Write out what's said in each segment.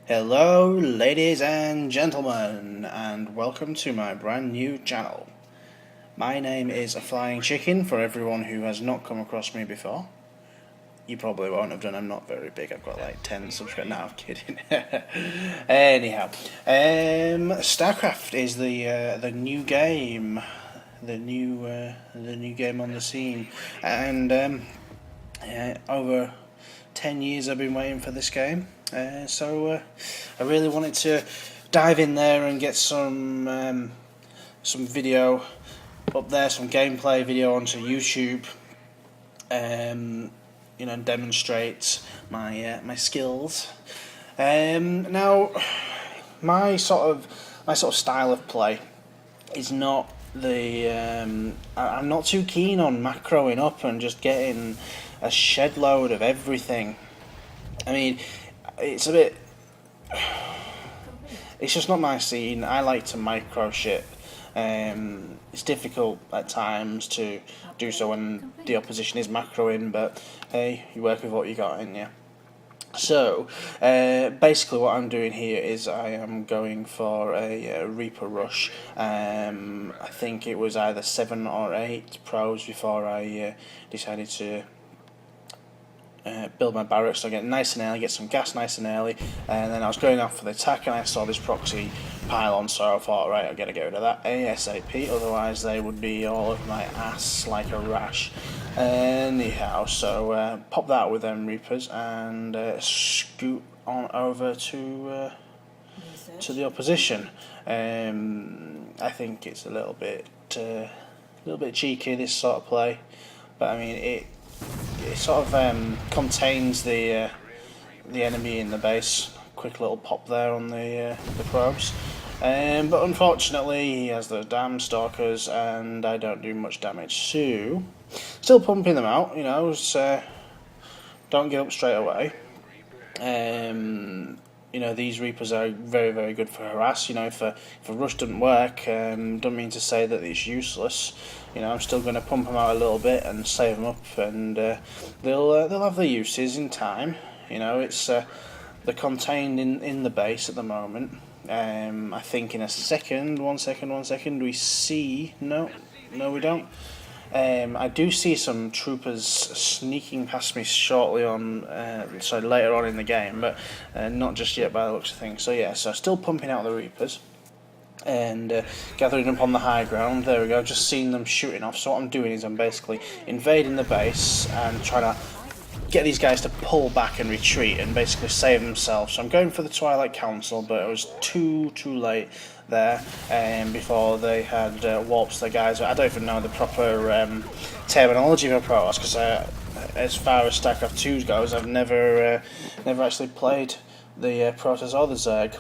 Hello, ladies and gentlemen, and welcome to my brand new channel. My name is A Flying Chicken for everyone who has not come across me before. You probably won't have done, I'm not very big, I've got like 10 subscribers. No, I'm kidding. Anyhow, Starcraft is the new game. The new game on the scene. And over 10 years I've been waiting for this game. So I really wanted to dive in there and get some video up there, some gameplay video onto YouTube. Demonstrate my skills. Now, my sort of style of play is not the. I'm not too keen on macroing up and just getting a shed load of everything. I mean, it's a bit. It's just not my scene. I like to micro shit. It's difficult at times to do so when the opposition is macroing, but hey, you work with what you got, ain't you? So, basically what I'm doing here is I am going for a Reaper rush. I think it was either 7 or 8 pros before I decided to build my barracks, so I get nice and early, get some gas nice and early, and then I was going off for the attack and I saw this proxy pylon, so I thought, right, I've got to get rid of that ASAP, otherwise they would be all over my ass like a rash. Anyhow, so pop that with them Reapers and scoot on over to the opposition. I think it's a little bit cheeky, this sort of play, but I mean it sort of contains the enemy in the base. Quick little pop there on the probes, but unfortunately he has the damn stalkers and I don't do much damage. So still pumping them out, so don't give up straight away. These Reapers are very, very good for harass. If a rush doesn't work, don't mean to say that it's useless. I'm still going to pump them out a little bit and save them up, and they'll have their uses in time. It's they're contained in the base at the moment. I think in a second, one second, we see no, we don't. I do see some troopers sneaking past me shortly later on in the game, but not just yet by the looks of things. So yeah, so still pumping out the Reapers and gathering up on the high ground. There we go, just seeing them shooting off. So what I'm doing is I'm basically invading the base and trying to get these guys to pull back and retreat and basically save themselves. So I'm going for the Twilight Council, but it was too late there before they had warped the guys. I don't even know the proper terminology for Protoss, because as far as Starcraft 2 goes, I've never actually played the Protoss or the Zerg.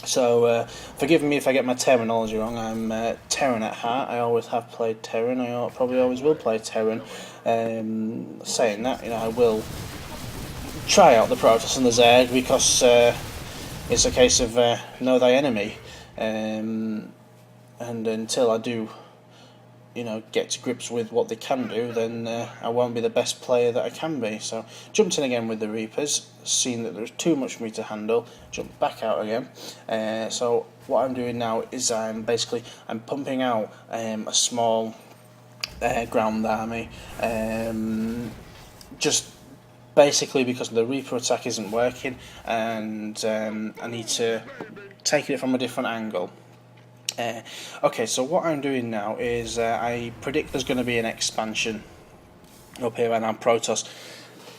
So forgive me if I get my terminology wrong. I'm Terran at heart. I always have played Terran. I probably always will play Terran. Saying that, I will try out the Protoss and the Zerg, because it's a case of know thy enemy. And until I do, get to grips with what they can do, then I won't be the best player that I can be. So jumped in again with the Reapers, seen that there's too much for me to handle, jumped back out again. So what I'm doing now is I'm pumping out a small ground army, just basically because the Reaper attack isn't working, and I need to take it from a different angle. Okay, so what I'm doing now is I predict there's going to be an expansion up here right now. Protoss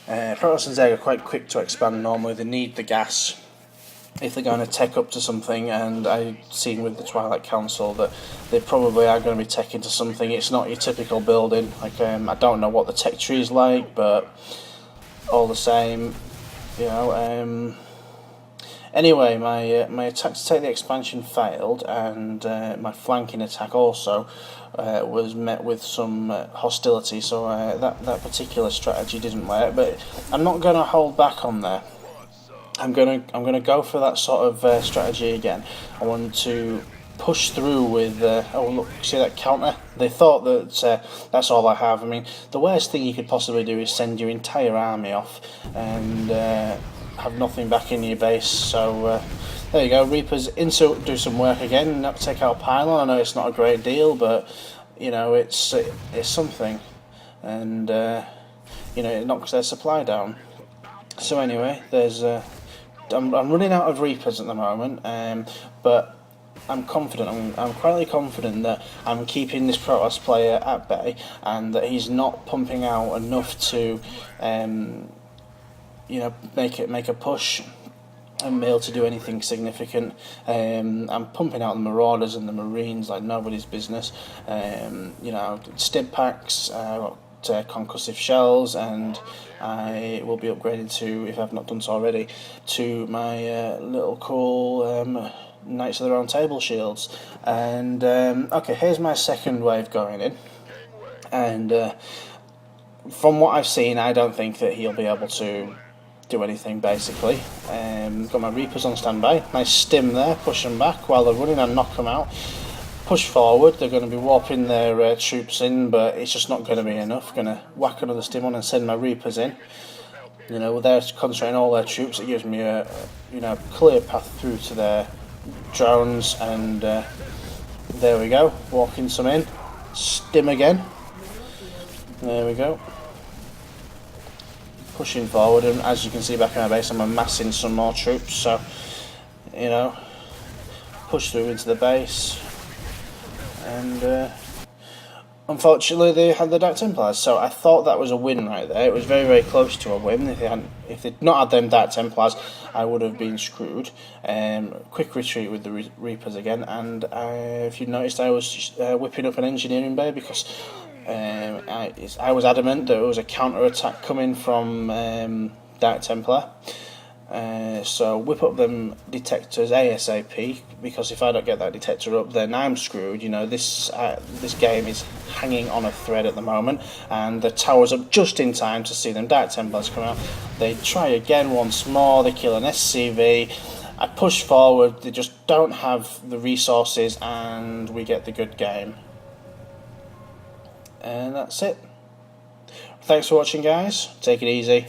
and Zerg are quite quick to expand normally. They need the gas if they're going to tech up to something, and I've seen with the Twilight Council that they probably are going to be teching to something. It's not your typical building. I don't know what the tech tree is like, but all the same, Anyway, my attack to take the expansion failed, and my flanking attack also was met with some hostility. So that particular strategy didn't work. But I'm not going to hold back on there. I'm gonna go for that sort of strategy again. I want to push through with. Oh look, see that counter? They thought that that's all I have. I mean, the worst thing you could possibly do is send your entire army off and have nothing back in your base. So there you go. Reapers into do some work again. Not take out pylon. I know it's not a great deal, but you know it's something, and you know it knocks their supply down. So anyway, there's I'm running out of Reapers at the moment, but I'm confident. I'm quietly confident that I'm keeping this Protoss player at bay, and that he's not pumping out enough to, you know, make a push and be able to do anything significant. I'm pumping out the Marauders and the Marines like nobody's business. You know, Stib packs. Concussive shells, and I will be upgraded to, if I've not done so already, to my little cool Knights of the Round Table shields. And okay, here's my second wave going in, and from what I've seen, I don't think that he'll be able to do anything basically. Got my Reapers on standby, nice stim there, push them back while they're running and knock them out. Push forward, they're going to be warping their troops in, but it's just not going to be enough. Going to whack another stim on and send my Reapers in. You know, they're concentrating all their troops. It gives me a you know clear path through to their drones, and there we go. Walking some in, stim again. There we go. Pushing forward, and as you can see back in my base, I'm amassing some more troops. So you know, push through into the base. And unfortunately, they had the Dark Templars, so I thought that was a win right there. It was very, very close to a win. If they'd not had them Dark Templars, I would have been screwed. Quick retreat with the Reapers again, and if you noticed, I was whipping up an engineering bay because I was adamant that it was a counter attack coming from Dark Templar. So whip up them detectors ASAP, because if I don't get that detector up, then I'm screwed. You know, this game is hanging on a thread at the moment, and the tower's up just in time to see them Dark Templars come out. They try again once more, they kill an SCV, I push forward, they just don't have the resources, and we get the good game. And that's it. Thanks for watching, guys. Take it easy.